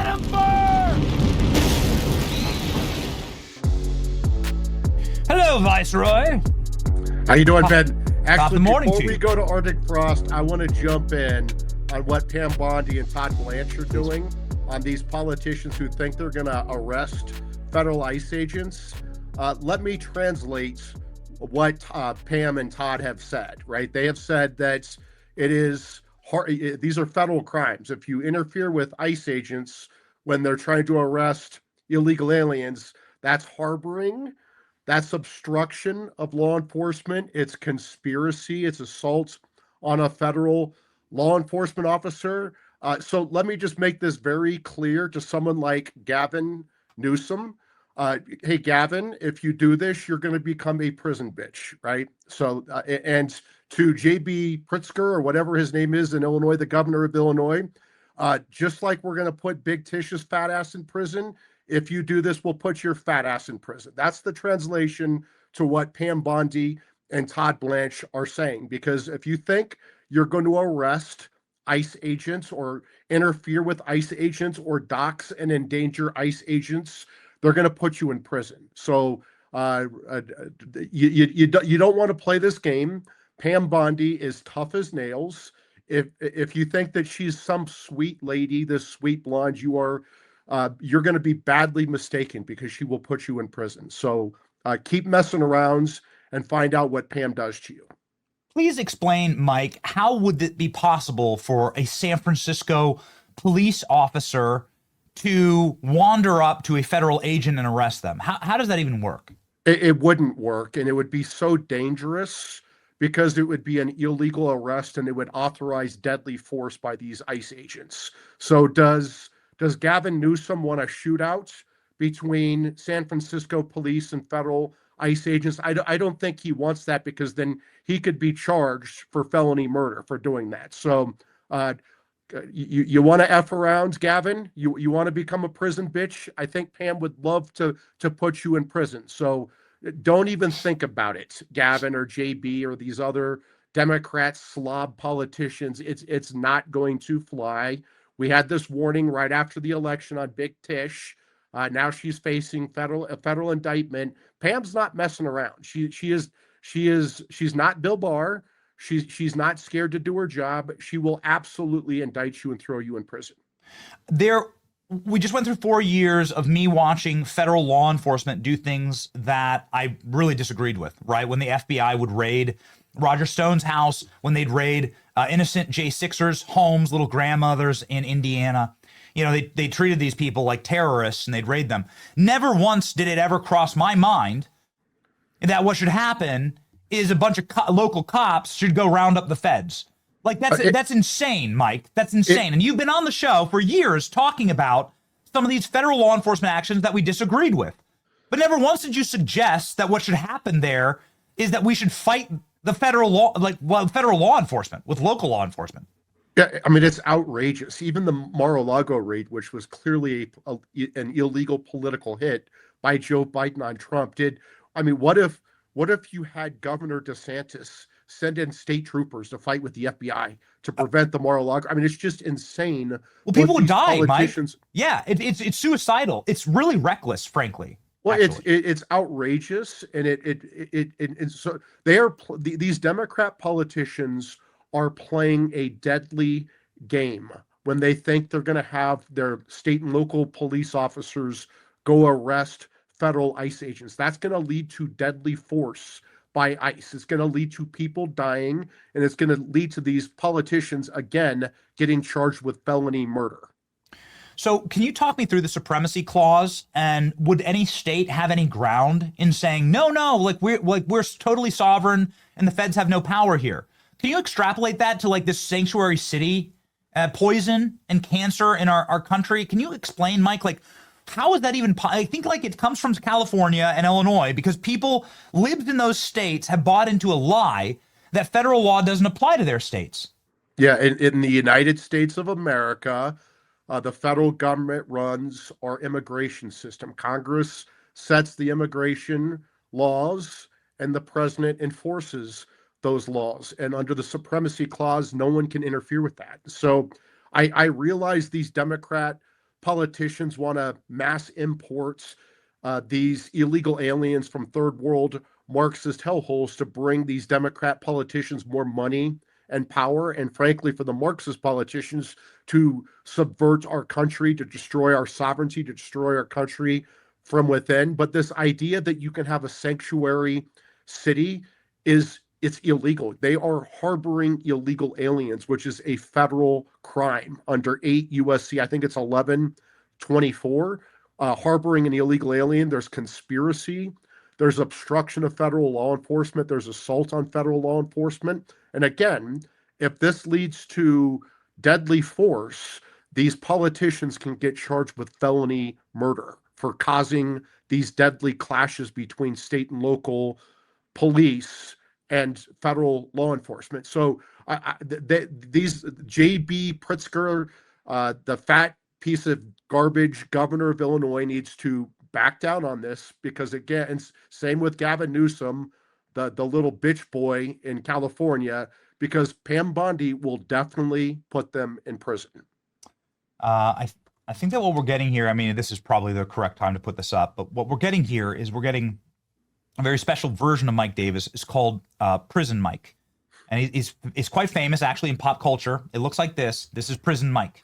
Let him burn! Hello, Viceroy. How you doing, Ben? Actually, the morning before to we you. go to Arctic Frost, I want to jump in on what Pam Bondi and Todd Blanche are doing on these politicians who think they're going to arrest federal ICE agents. Let me translate what Pam and Todd have said, right? They have said that it is these are federal crimes. If you interfere with ICE agents when they're trying to arrest illegal aliens, that's harboring. That's obstruction of law enforcement. It's conspiracy. It's assault on a federal law enforcement officer. So let me just make this very clear to someone like Gavin Newsom. Hey, Gavin, if you do this, you're going to become a prison bitch, right? So, and to JB Pritzker or whatever his name is in Illinois, the governor of Illinois, just like we're going to put Big Tish's fat ass in prison, if you do this, we'll put your fat ass in prison. That's the translation to what Pam Bondi and Todd Blanche are saying. Because if you think you're going to arrest ICE agents or interfere with ICE agents or dox and endanger ICE agents, they're going to put you in prison. So you don't want to play this game. Pam Bondi is tough as nails. If you think that she's some sweet lady, this sweet blonde, you're going to be badly mistaken because she will put you in prison. So keep messing around and find out what Pam does to you. Please explain, Mike, how would it be possible for a San Francisco police officer to wander up to a federal agent and arrest them? How does that even work? It wouldn't work, and it would be so dangerous because it would be an illegal arrest and it would authorize deadly force by these ICE agents. So does Gavin Newsom want a shootout between San Francisco police and federal ICE agents? I don't think he wants that because then he could be charged for felony murder for doing that. So you want to F around, Gavin? You want to become a prison bitch? I think Pam would love to put you in prison. So don't even think about it, Gavin or JB or these other Democrat slob politicians. It's not going to fly. We had this warning right after the election on Big Tish. Now she's facing a federal indictment. Pam's not messing around. She's not Bill Barr. She's not scared to do her job. She will absolutely indict you and throw you in prison. We just went through 4 years of me watching federal law enforcement do things that I really disagreed with, right? When the FBI would raid Roger Stone's house, when they'd raid innocent J6ers' homes, little grandmothers in Indiana. You know, they treated these people like terrorists and they'd raid them. Never once did it ever cross my mind that what should happen is a bunch of local cops should go round up the feds. Like, that's insane, Mike. That's insane. And you've been on the show for years talking about some of these federal law enforcement actions that we disagreed with. But never once did you suggest that what should happen there is that we should fight the federal law enforcement with local law enforcement. Yeah, I mean, it's outrageous. Even the Mar-a-Lago raid, which was clearly an illegal political hit by Joe Biden on Trump, what if you had Governor DeSantis send in state troopers to fight with the FBI to prevent the Mar-a-Lago? I mean, it's just insane. Well, people would die, Mike. Yeah, it's suicidal. It's really reckless, frankly. Well, it's outrageous, and so these Democrat politicians are playing a deadly game when they think they're going to have their state and local police officers go arrest federal ICE agents. That's going to lead to deadly force by ICE. It's going to lead to people dying, and it's going to lead to these politicians, again, getting charged with felony murder. So can you talk me through the supremacy clause, and would any state have any ground in saying, no, we're totally sovereign and the feds have no power here? Can you extrapolate that to like this sanctuary city, poison and cancer in our country? Can you explain, Mike, like, how is that even? I think like it comes from California and Illinois because people lived in those states have bought into a lie that federal law doesn't apply to their states. Yeah, in the United States of America, the federal government runs our immigration system. Congress sets the immigration laws, and the president enforces those laws. And under the supremacy clause, no one can interfere with that. So I realize these Democrat politicians want to mass import these illegal aliens from third world Marxist hellholes to bring these Democrat politicians more money and power, and frankly, for the Marxist politicians to subvert our country, to destroy our sovereignty, to destroy our country from within. But this idea that you can have a sanctuary city it's illegal. They are harboring illegal aliens, which is a federal crime under 8 USC. I think it's 1124. Harboring an illegal alien. There's conspiracy. There's obstruction of federal law enforcement. There's assault on federal law enforcement. And again, if this leads to deadly force, these politicians can get charged with felony murder for causing these deadly clashes between state and local police and federal law enforcement. So these J.B. Pritzker, the fat piece of garbage governor of Illinois, needs to back down on this, because again, same with Gavin Newsom, the little bitch boy in California, because Pam Bondi will definitely put them in prison. I think that what we're getting here, I mean, this is probably the correct time to put this up, but what we're getting here is we're getting a very special version of Mike Davis. It's called Prison Mike. And he's quite famous, actually, in pop culture. It looks like this. This is Prison Mike.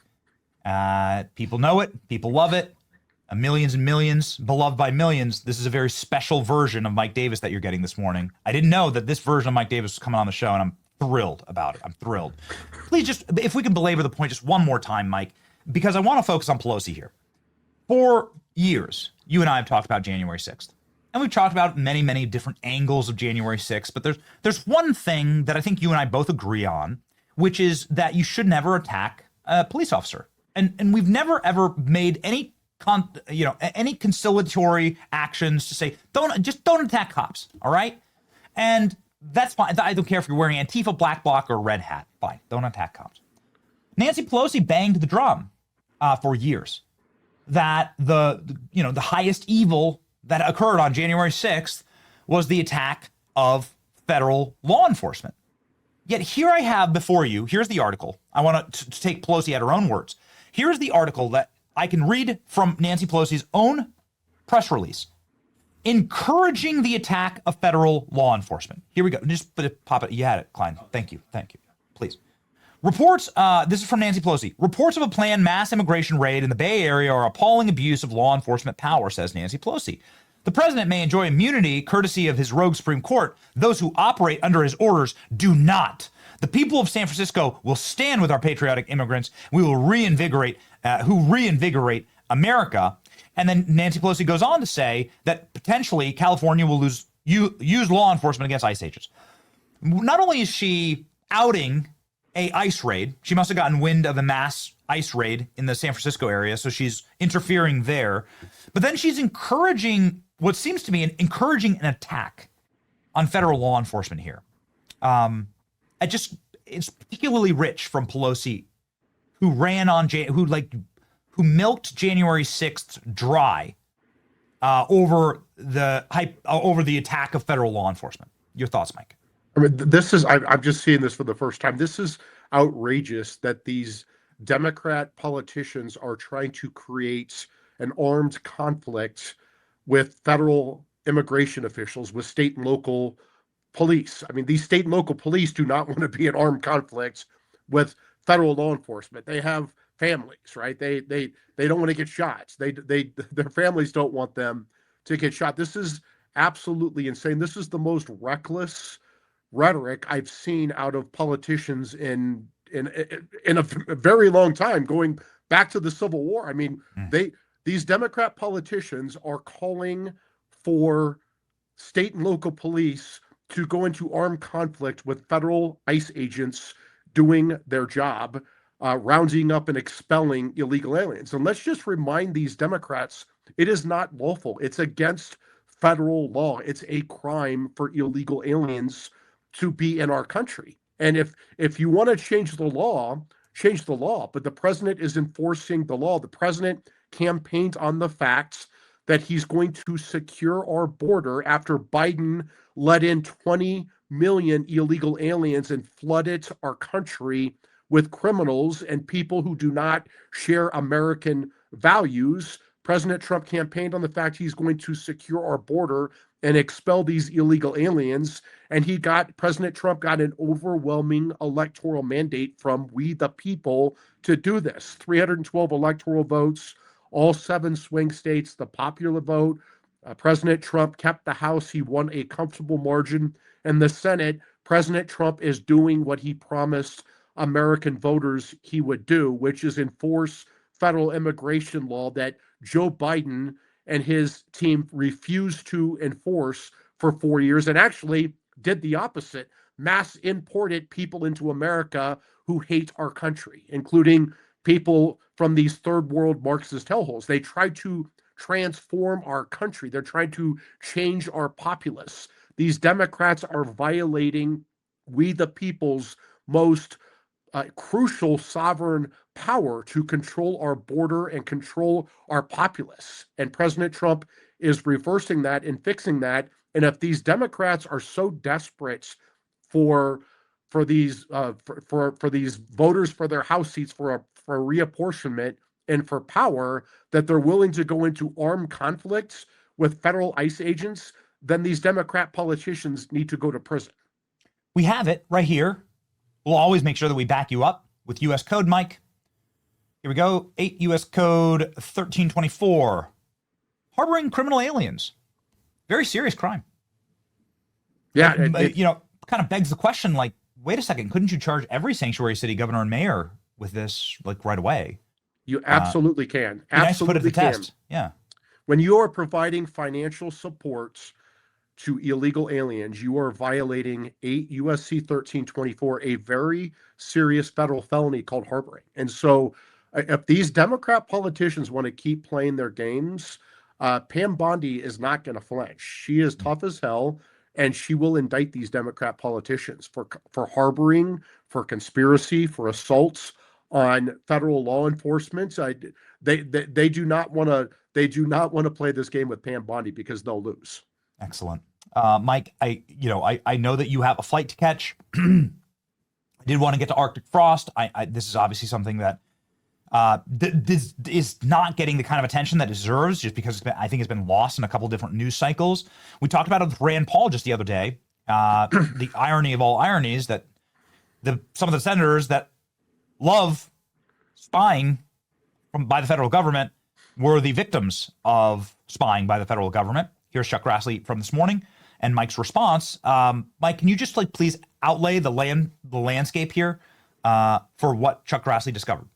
People know it. People love it. Millions and millions, beloved by millions. This is a very special version of Mike Davis that you're getting this morning. I didn't know that this version of Mike Davis was coming on the show, and I'm thrilled about it. I'm thrilled. Please just, if we can belabor the point just one more time, Mike, because I want to focus on Pelosi here. For years, you and I have talked about January 6th. And we've talked about many, many different angles of January 6th, but there's one thing that I think you and I both agree on, which is that you should never attack a police officer. And we've never ever made any conciliatory actions to say don't attack cops, all right? And that's fine. I don't care if you're wearing Antifa, black bloc, or red hat. Fine, don't attack cops. Nancy Pelosi banged the drum for years that the highest evil that occurred on January 6th was the attack of federal law enforcement. Yet here I have before you, here's the article. I want to take Pelosi at her own words. Here's the article that I can read from Nancy Pelosi's own press release, encouraging the attack of federal law enforcement. Here we go. Just pop it. You had it, Klein. Thank you. Please. Reports, this is from Nancy Pelosi. Reports of a planned mass immigration raid in the Bay Area are appalling abuse of law enforcement power, says Nancy Pelosi. The president may enjoy immunity courtesy of his rogue Supreme Court. Those who operate under his orders do not. The people of San Francisco will stand with our patriotic immigrants. We will reinvigorate America. And then Nancy Pelosi goes on to say that potentially California will use law enforcement against ICE agents. Not only is she outing a ICE raid, she must have gotten wind of a mass ICE raid in the San Francisco area, so she's interfering there. But then she's encouraging what seems to be an attack on federal law enforcement here. It's particularly rich from Pelosi, who ran on who milked January 6th dry over the attack of federal law enforcement. Your thoughts, Mike? I mean, I'm just seeing this for the first time. This is outrageous that these Democrat politicians are trying to create an armed conflict with federal immigration officials, with state and local police. I mean, these state and local police do not want to be in armed conflicts with federal law enforcement. They have families, right? They don't want to get shot. Their families don't want them to get shot. This is absolutely insane. This is the most reckless rhetoric I've seen out of politicians in a very long time, going back to the Civil War. I mean, these Democrat politicians are calling for state and local police to go into armed conflict with federal ICE agents doing their job, rounding up and expelling illegal aliens. And let's just remind these Democrats, it is not lawful. It's against federal law. It's a crime for illegal aliens to be in our country. And if you want to change the law, change the law. But the president is enforcing the law. The president campaigned on the facts that he's going to secure our border after Biden let in 20 million illegal aliens and flooded our country with criminals and people who do not share American values. President Trump campaigned on the fact he's going to secure our border and expel these illegal aliens. And President Trump got an overwhelming electoral mandate from we the people to do this. 312 electoral votes, all 7 swing states, the popular vote. President Trump kept the House. He won a comfortable margin. And the Senate, President Trump is doing what he promised American voters he would do, which is enforce federal immigration law that Joe Biden and his team refused to enforce for 4 years, and actually did the opposite, mass imported people into America who hate our country, including people from these third world Marxist hellholes. They tried to transform our country. They're trying to change our populace. These Democrats are violating we the people's most crucial sovereign power to control our border and control our populace. And President Trump is reversing that and fixing that. And if these Democrats are so desperate for these voters for their House seats for reapportionment and for power, that they're willing to go into armed conflicts with federal ICE agents, then these Democrat politicians need to go to prison. We have it right here. We'll always make sure that we back you up with U.S. code, Mike. Here we go. 8 U.S. code 1324. Harboring criminal aliens. Very serious crime. Yeah. Kind of begs the question, like, wait a second, couldn't you charge every sanctuary city governor and mayor with this, like, right away? You absolutely can. Absolutely Absolutely nice to put it to can. test. Yeah. When you are providing financial support to illegal aliens, you are violating 8 USC 1324, a very serious federal felony called harboring. And so if these Democrat politicians want to keep playing their games, Pam Bondi is not going to flinch. She is tough as hell, and she will indict these Democrat politicians for harboring, for conspiracy, for assaults on federal law enforcement. They do not want to play this game with Pam Bondi because they'll lose. Excellent. Mike, I know that you have a flight to catch. I did want to get to Arctic frost. This is obviously something that this is not getting the kind of attention that it deserves, just because I think it's been lost in a couple different news cycles. We talked about it with Rand Paul just the other day. The irony of all ironies that some of the senators that love spying by the federal government were the victims of spying by the federal government. Here's Chuck Grassley from this morning and Mike's response. Mike, can you just please outlay the landscape here for what Chuck Grassley discovered?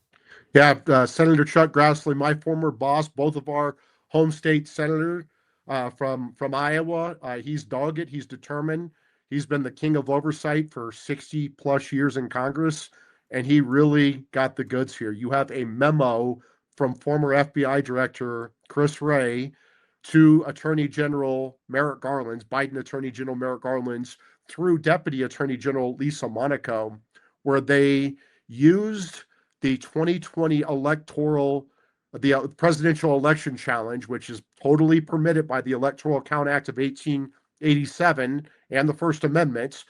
Yeah, Senator Chuck Grassley, my former boss, both of our home state senator from Iowa. He's dogged. He's determined. He's been the king of oversight for 60 plus years in Congress, and he really got the goods here. You have a memo from former FBI Director Chris Wray to Attorney General Merrick Garland, Biden Attorney General Merrick Garland, through Deputy Attorney General Lisa Monaco, where they used the 2020 presidential election challenge, which is totally permitted by the Electoral Count Act of 1887 and the First Amendment.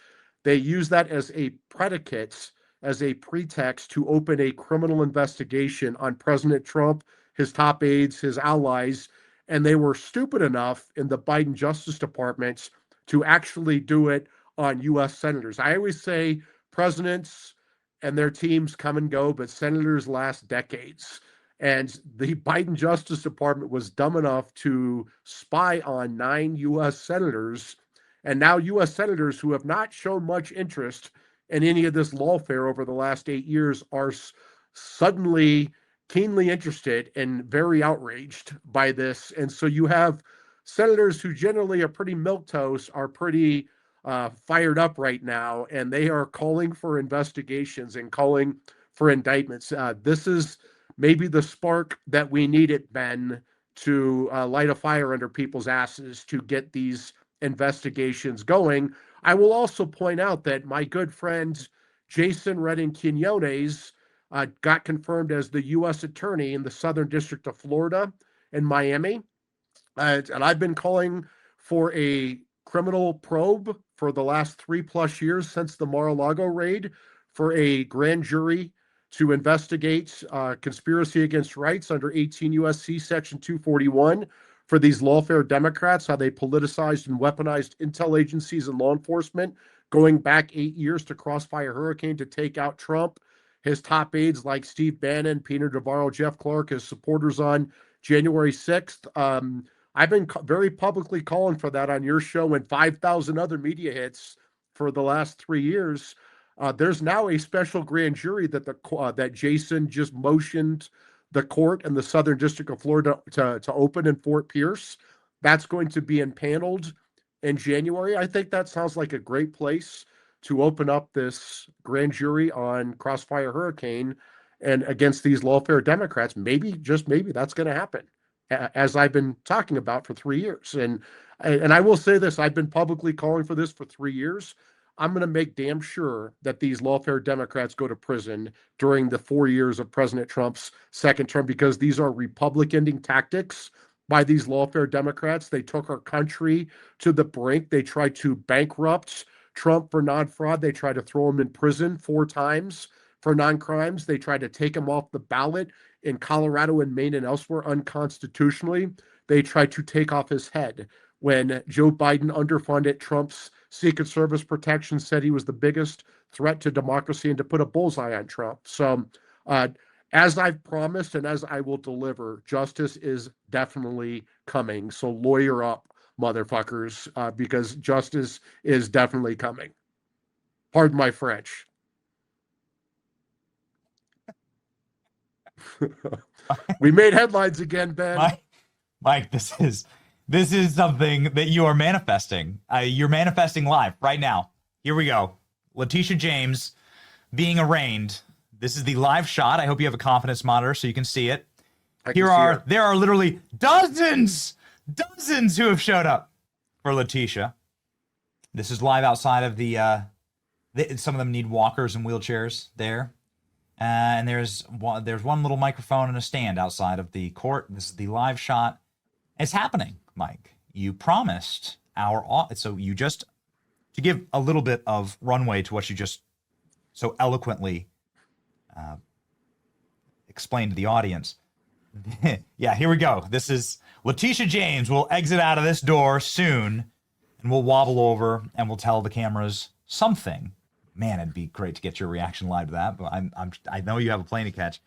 They used that as a predicate, as a pretext to open a criminal investigation on President Trump, his top aides, his allies, and they were stupid enough in the Biden Justice Department to actually do it on U.S. senators. I always say presidents and their teams come and go, but senators last decades. And the Biden Justice Department was dumb enough to spy on 9 U.S. senators, and now U.S. senators who have not shown much interest in any of this lawfare over the last 8 years are suddenly keenly interested and very outraged by this. And so you have senators who generally are pretty milquetoast, are pretty fired up right now, and they are calling for investigations and calling for indictments. This is maybe the spark that we needed, Ben, to light a fire under people's asses to get these investigations going. I will also point out that my good friend Jason Redding Quinones got confirmed as the U.S. attorney in the Southern District of Florida and Miami. And I've been calling for a criminal probe for the last 3+ years since the Mar-a-Lago raid for a grand jury to investigate conspiracy against rights under 18 U.S.C. Section 241 for these lawfare Democrats, how they politicized and weaponized intel agencies and law enforcement, going back 8 years to Crossfire Hurricane to take out Trump. His top aides like Steve Bannon, Peter Navarro, Jeff Clark, his supporters on January 6th. I've been very publicly calling for that on your show and 5,000 other media hits for the last 3 years. There's now a special grand jury that that Jason just motioned the court in the Southern District of Florida to open in Fort Pierce. That's going to be impaneled in January. I think that sounds like a great place to open up this grand jury on Crossfire Hurricane and against these lawfare Democrats. Maybe, just maybe, that's going to happen, as I've been talking about for 3 years. And I will say this, I've been publicly calling for this for 3 years. I'm going to make damn sure that these lawfare Democrats go to prison during the 4 years of President Trump's second term, because these are Republican-ending tactics by these lawfare Democrats. They took our country to the brink. They tried to bankrupt Trump for non-fraud. They tried to throw him in prison 4 times for non-crimes. They tried to take him off the ballot in Colorado and Maine and elsewhere unconstitutionally. They tried to take off his head when Joe Biden underfunded Trump's Secret Service protection, said he was the biggest threat to democracy, and to put a bullseye on Trump. So as I've promised and as I will deliver, justice is definitely coming. So lawyer up, motherfuckers, because justice is definitely coming. Pardon my French. We made headlines again, Ben. Mike, this is something that you are manifesting. You're manifesting live right now. Here we go. Letitia James being arraigned. This is the live shot. I hope you have a confidence monitor so you can see it. There are literally dozens who have showed up for Letitia. This is live outside of some of them need walkers and wheelchairs there. And there's one little microphone and a stand outside of the court. This is the live shot. It's happening, Mike. You promised so you just, to give a little bit of runway to what you just so eloquently explained to the audience. Yeah, here we go. This is Letitia James will exit out of this door soon, and we'll wobble over and we'll tell the cameras something. Man, it'd be great to get your reaction live to that, but I know you have a plane to catch.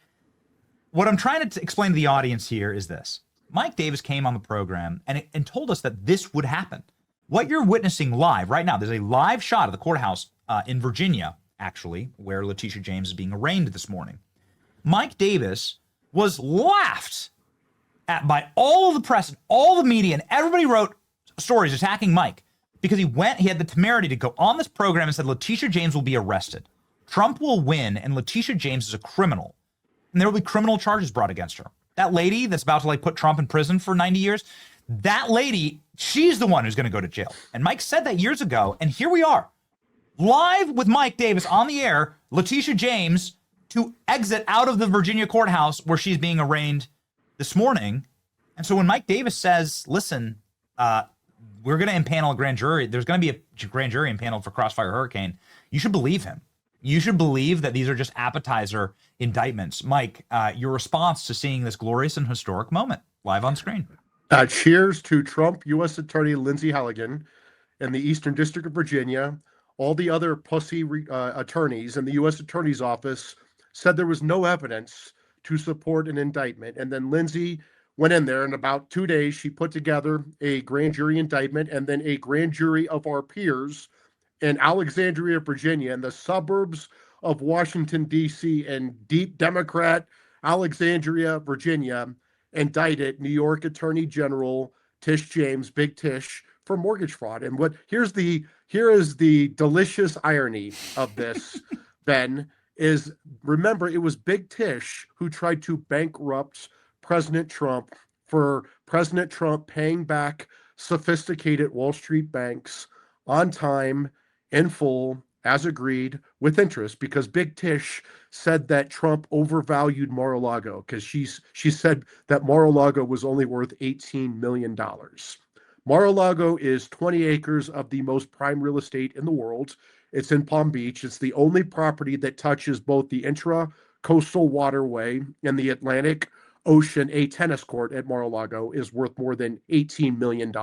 What I'm trying to explain to the audience here is this. Mike Davis came on the program and told us that this would happen. What you're witnessing live right now, there's a live shot of the courthouse in Virginia, actually, where Letitia James is being arraigned this morning. Mike Davis was laughed at by all of the press and all the media, and everybody wrote stories attacking Mike because he had the temerity to go on this program and said Letitia James will be arrested. Trump will win, and Letitia James is a criminal, and there will be criminal charges brought against her. That lady that's about to put Trump in prison for 90 years, that lady, she's the one who's going to go to jail. And Mike said that years ago, and here we are, live with Mike Davis on the air, Letitia James to exit out of the Virginia courthouse where she's being arraigned this morning. And so when Mike Davis says, listen, we're going to impanel a grand jury, there's going to be a grand jury impaneled for Crossfire Hurricane, you should believe him. You should believe that these are just appetizer indictments. Mike, your response to seeing this glorious and historic moment live on screen. Cheers to Trump, U.S. Attorney Lindsey Halligan in the Eastern District of Virginia. All the other pussy attorneys in the U.S. Attorney's Office said there was no evidence to support an indictment. And then Lindsey went in there, in about 2 days, she put together a grand jury indictment and then a grand jury of our peers in Alexandria, Virginia, in the suburbs of Washington, D.C., and deep Democrat Alexandria, Virginia, indicted New York Attorney General Tish James, Big Tish, for mortgage fraud. And here is the delicious irony of this, Ben, is remember, it was Big Tish who tried to bankrupt President Trump for President Trump paying back sophisticated Wall Street banks on time, in full, as agreed, with interest, because Big Tish said that Trump overvalued Mar-a-Lago because she said that Mar-a-Lago was only worth $18 million. Mar-a-Lago is 20 acres of the most prime real estate in the world. It's in Palm Beach. It's the only property that touches both the coastal waterway in the Atlantic Ocean, a tennis court at Mar-a-Lago is worth more than $18 million.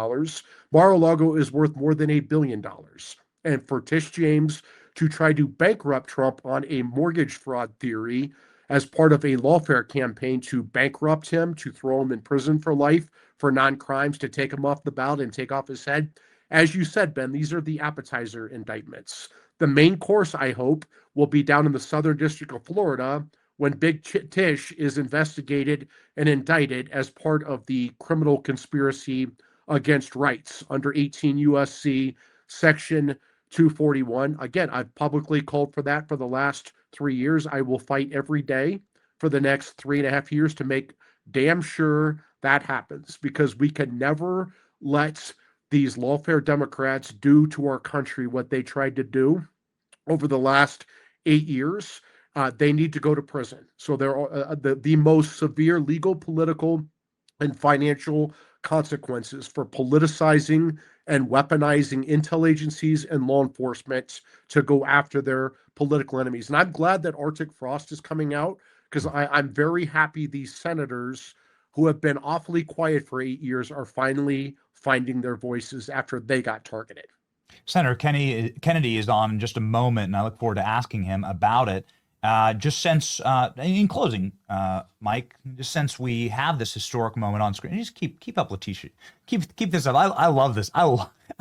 Mar-a-Lago is worth more than $1 billion. And for Tish James to try to bankrupt Trump on a mortgage fraud theory as part of a lawfare campaign to bankrupt him, to throw him in prison for life for non-crimes, to take him off the ballot and take off his head. As you said, Ben, these are the appetizer indictments. The main course, I hope, will be down in the Southern District of Florida when Big Tish is investigated and indicted as part of the criminal conspiracy against rights under 18 U.S.C. Section 241. Again, I've publicly called for that for the last 3 years. I will fight every day for the next 3.5 years to make damn sure that happens, because we can never let these lawfare Democrats do to our country what they tried to do over the last 8 years. They need to go to prison. So there are the most severe legal, political, and financial consequences for politicizing and weaponizing intel agencies and law enforcement to go after their political enemies. And I'm glad that Arctic Frost is coming out, because I'm very happy these senators who have been awfully quiet for 8 years are finally finding their voices after they got targeted. Senator Kennedy is on in just a moment, and I look forward to asking him about it. Just since, in closing, Mike, just since we have this historic moment on screen, just keep up, Letitia. Keep this up. I love this. I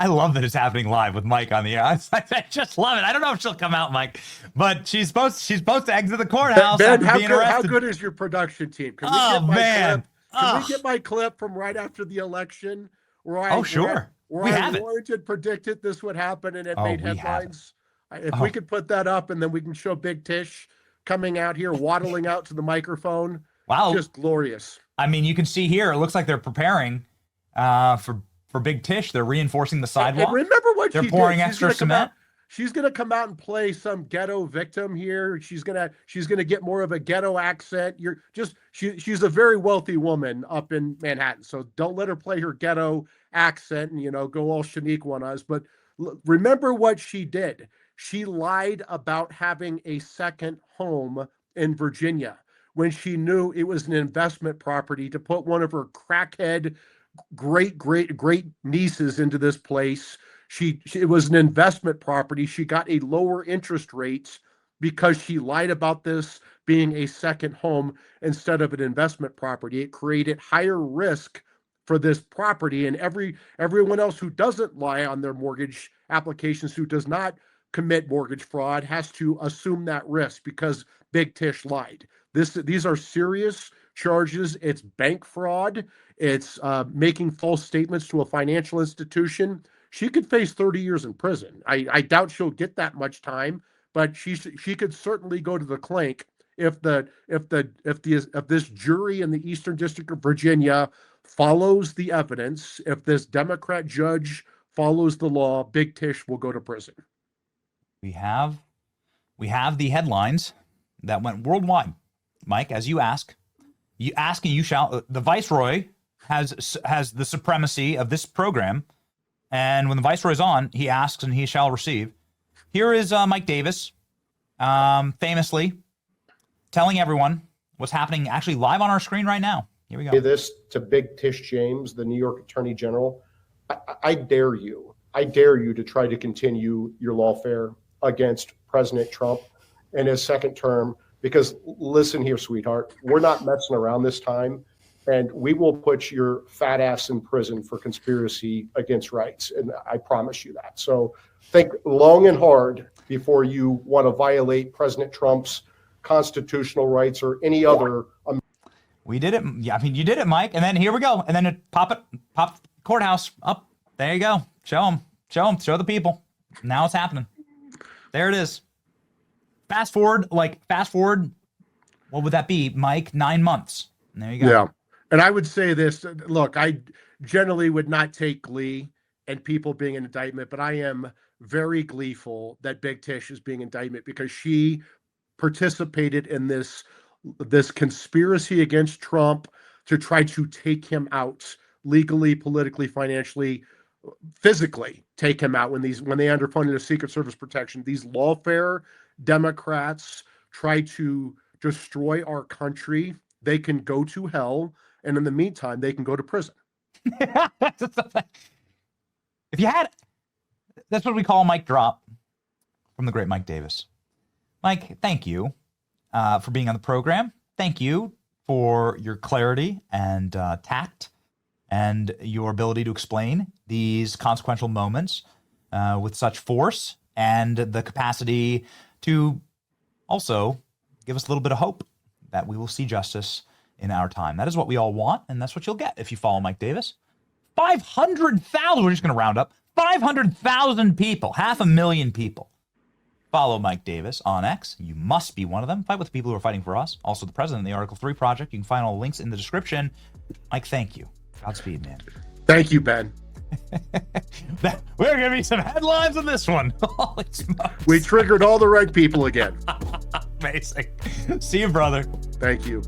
love that it's happening live with Mike on the air. I just love it. I don't know if she'll come out, Mike, but she's supposed to exit the courthouse Ben, after being arrested. How good is your production team? Can we Oh, man. Can we get my clip from right after the election? Sure. Where I warranted, predicted this would happen, and it made headlines. If we could put that up, and then we can show Big Tish coming out here, waddling out to the microphone. Wow. Just glorious. I mean, you can see here, it looks like they're preparing for Big Tish. They're reinforcing the sidewalk. And remember what they're pouring extra cement. She's gonna come out and play some ghetto victim here. She's gonna get more of a ghetto accent. She's a very wealthy woman up in Manhattan, so don't let her play her ghetto accent and go all Shanique on us. But remember what she did. She lied about having a second home in Virginia when she knew it was an investment property to put one of her crackhead great nieces into this place. It was an investment property. She got a lower interest rate because she lied about this being a second home instead of an investment property. It created higher risk for this property, and everyone else who doesn't lie on their mortgage applications, who does not commit mortgage fraud, has to assume that risk because Big Tish lied. These are serious charges. It's bank fraud. It's making false statements to a financial institution. She could face 30 years in prison. I doubt she'll get that much time, but she could certainly go to the clink if this jury in the Eastern District of Virginia follows the evidence. If this Democrat judge follows the law, Big Tish will go to prison. We have the headlines that went worldwide, Mike. As you ask and you shall. The Viceroy has the supremacy of this program. And when the Viceroy is on, he asks and he shall receive. Here is Mike Davis, famously telling everyone what's happening actually live on our screen right now. Here we go. This to Big Tish James, the New York Attorney General. I dare you to try to continue your lawfare against President Trump in his second term, because listen here, sweetheart, we're not messing around this time. And we will put your fat ass in prison for conspiracy against rights. And I promise you that. So think long and hard before you want to violate President Trump's constitutional rights or any other. We did it. Yeah, I mean, you did it, Mike. And then here we go. And then pop courthouse up. There you go. Show them. Show the people. Now it's happening. There it is. Fast forward. What would that be, Mike? 9 months. And there you go. Yeah. And I would say this, look, I generally would not take glee in people being an indictment, but I am very gleeful that Big Tish is being indicted because she participated in this conspiracy against Trump to try to take him out legally, politically, financially, physically take him out when they underfunded a Secret Service protection. These lawfare Democrats try to destroy our country, they can go to hell. And in the meantime, they can go to prison. If you had, that's what we call a mic drop from the great Mike Davis. Mike, thank you for being on the program. Thank you for your clarity and tact and your ability to explain these consequential moments with such force and the capacity to also give us a little bit of hope that we will see justice in our time. That is what we all want, and that's what you'll get if you follow Mike Davis. 500,000, we're just going to round up, 500,000 people, 500,000 people follow Mike Davis on X. You must be one of them. Fight with the people who are fighting for us. Also the president of the Article 3 Project. You can find all the links in the description. Mike, thank you. Godspeed, man. Thank you, Ben. We're going to be some headlines on this one. Holy smokes. We triggered all the right people again. Amazing. See you, brother. Thank you.